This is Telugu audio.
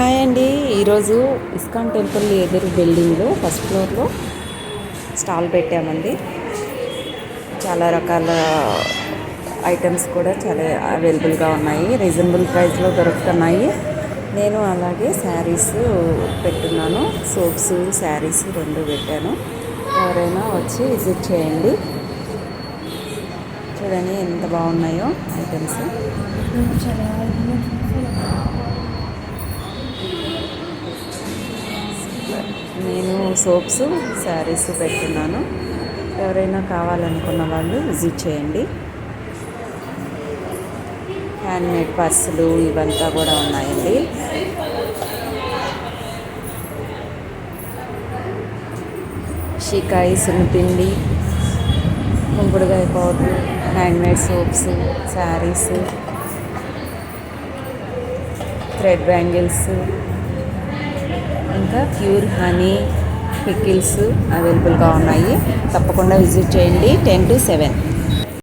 హాయ్ అండి. ఈరోజు ఇస్కాన్ టెంపుల్ ఎదురు బిల్డింగ్లో ఫస్ట్ ఫ్లోర్లో స్టాల్ పెట్టామండి. చాలా రకాల ఐటమ్స్ కూడా చాలా అవైలబుల్గా ఉన్నాయి, రీజనబుల్ ప్రైస్లో దొరుకుతున్నాయి. నేను అలాగే శారీస్ పెట్టున్నాను, సోప్స్ శారీస్ రెండు పెట్టాను. ఎవరైనా వచ్చి విజిట్ చేయండి. చూడండి ఎంత బాగున్నాయో ఐటమ్స్. నేను సోప్స్ శారీస్ పెట్టున్నాను. ఎవరైనా కావాలనుకున్న వాళ్ళు విజిట్ చేయండి. హ్యాండ్మేడ్ పర్సులు ఇవంతా కూడా ఉన్నాయండి. షికాయి సున్నిపిండి, కుంకుడుకాయ powder, handmade soaps, sarees, thread bangles, ఇంకా ప్యూర్ హనీ పికిల్స్ అవైలబుల్గా ఉన్నాయి. తప్పకుండా విజిట్ చేయండి. 10 to 7.